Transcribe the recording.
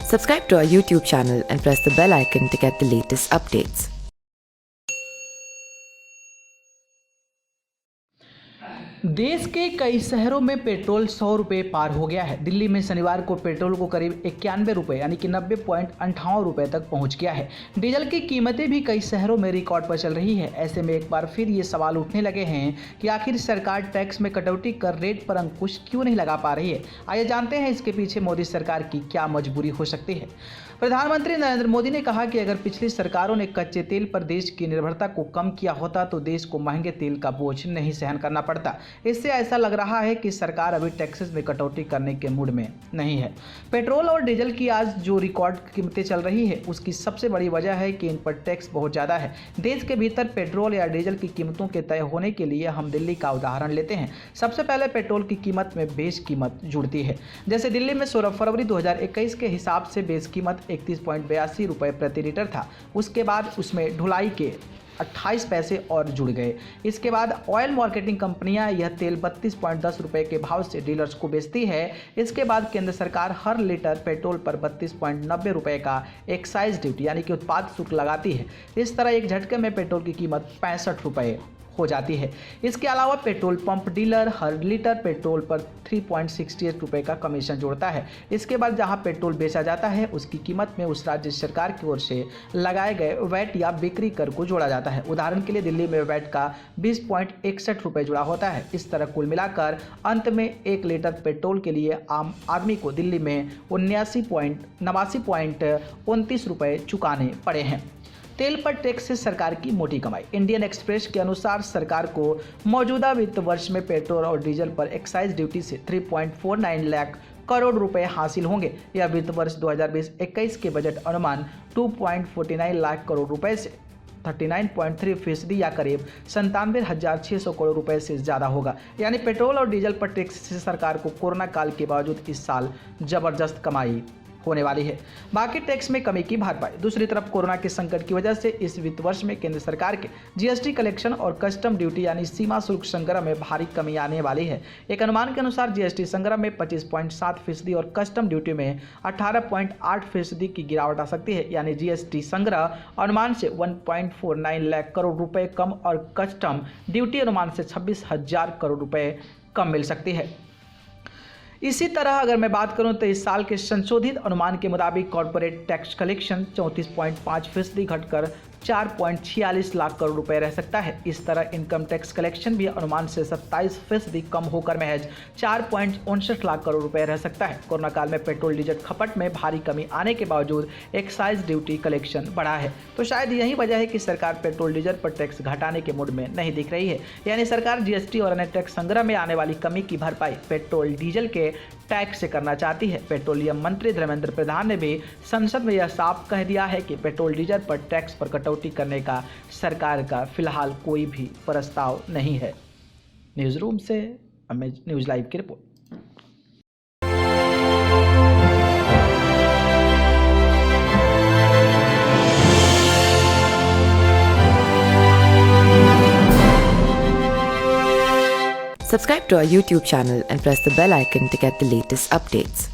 Subscribe to our YouTube channel and press the bell icon to get the latest updates. देश के कई शहरों में पेट्रोल 100 रुपये पार हो गया है। दिल्ली में शनिवार को पेट्रोल को करीब 91 रुपये यानी कि 90.58 रुपये तक पहुंच गया है। डीजल की कीमतें भी कई शहरों में रिकॉर्ड पर चल रही है। ऐसे में एक बार फिर ये सवाल उठने लगे हैं कि आखिर सरकार टैक्स में कटौती कर रेट पर अंकुश क्यों नहीं लगा पा रही है। आइए जानते हैं इसके पीछे मोदी सरकार की क्या मजबूरी हो सकती है। प्रधानमंत्री नरेंद्र मोदी ने कहा कि अगर पिछली सरकारों ने कच्चे तेल पर देश की निर्भरता को कम किया होता तो देश को महंगे तेल का बोझ नहीं सहन करना पड़ता। इससे ऐसा लग रहा है कि सरकार अभी टैक्सेस में कटौती करने के मूड में नहीं है। पेट्रोल और डीजल की आज जो रिकॉर्ड कीमतें चल रही है उसकी सबसे बड़ी वजह है कि इन पर टैक्स बहुत ज़्यादा है। देश के भीतर पेट्रोल या डीजल की कीमतों के तय होने के लिए हम दिल्ली का उदाहरण लेते हैं। सबसे पहले पेट्रोल की कीमत में बेस कीमत जुड़ती है। जैसे दिल्ली में 16 फरवरी 2021 के हिसाब से बेस कीमत 31.82 रुपये प्रति लीटर था। उसके बाद उसमें ढुलाई के 28 पैसे और जुड़ गए। इसके बाद ऑयल मार्केटिंग कंपनियां यह तेल 32.10 रुपये के भाव से डीलर्स को बेचती है। इसके बाद केंद्र सरकार हर लीटर पेट्रोल पर 32.90 रुपये का एक्साइज ड्यूटी यानी कि उत्पाद शुल्क लगाती है। इस तरह एक झटके में पेट्रोल की कीमत 65 रुपये हो जाती है। इसके अलावा पेट्रोल पंप डीलर हर लीटर पेट्रोल पर 3.68 रुपये का कमीशन जोड़ता है। इसके बाद जहां पेट्रोल बेचा जाता है उसकी कीमत में उस राज्य सरकार की ओर से लगाए गए वैट या बिक्री कर को जोड़ा जाता है। उदाहरण के लिए दिल्ली में वैट का 20.61 रुपये जुड़ा होता है। इस तरह कुल मिलाकर अंत में 1 लीटर पेट्रोल के लिए आम आदमी को दिल्ली में 89.29 रुपये चुकाने पड़े हैं। तेल पर टैक्स से सरकार की मोटी कमाई। इंडियन एक्सप्रेस के अनुसार सरकार को मौजूदा वित्त वर्ष में पेट्रोल और डीजल पर एक्साइज ड्यूटी से 3.49 लाख करोड़ रुपए हासिल होंगे। यह वित्त वर्ष 2020-21 के बजट अनुमान 2.49 लाख करोड़ रुपए से 39.3% या करीब 97,600 करोड़ रुपए से ज़्यादा होगा। यानी पेट्रोल और डीजल पर टैक्स से सरकार को कोरोना काल के बावजूद इस साल जबरदस्त कमाई होने वाली है। बाकी टैक्स में कमी की भरपाई। दूसरी तरफ कोरोना के संकट की वजह से इस वित्त वर्ष में केंद्र सरकार के जीएसटी कलेक्शन और कस्टम ड्यूटी यानी सीमा शुल्क संग्रह में भारी कमी आने वाली है। एक अनुमान के अनुसार जीएसटी संग्रह में 25.7% और कस्टम ड्यूटी में 18.8% की गिरावट आ सकती है। यानी जीएसटी संग्रह अनुमान से 1.49 लाख करोड़ रुपए कम और कस्टम ड्यूटी अनुमान से 26,000 करोड़ रुपए कम मिल सकती है। इसी तरह अगर मैं बात करूं तो इस साल के संशोधित अनुमान के मुताबिक कॉर्पोरेट टैक्स कलेक्शन 34.5% घटकर 4.46 लाख करोड़ रुपए रह सकता है। इस तरह इनकम टैक्स कलेक्शन भी अनुमान से 27% कम होकर महज 4.59 लाख करोड़ रुपए रह सकता है। कोरोना काल में पेट्रोल डीजल खपत में भारी कमी आने के बावजूद एक्साइज ड्यूटी कलेक्शन बढ़ा है। तो शायद यही वजह है कि सरकार पेट्रोल डीजल पर टैक्स घटाने के मूड में नहीं दिख रही है। यानी सरकार जीएसटी और अन्य टैक्स संग्रह में आने वाली कमी की भरपाई पेट्रोल डीजल के टैक्स से करना चाहती है। पेट्रोलियम मंत्री धर्मेंद्र प्रधान ने भी संसद में यह साफ कह दिया है कि पेट्रोल डीजल पर टैक्स पर कटौती करने का सरकार का फिलहाल कोई भी प्रस्ताव नहीं है। न्यूज़ रूम से न्यूज़ लाइव की report. Subscribe to our YouTube channel and press the bell icon to get the latest updates.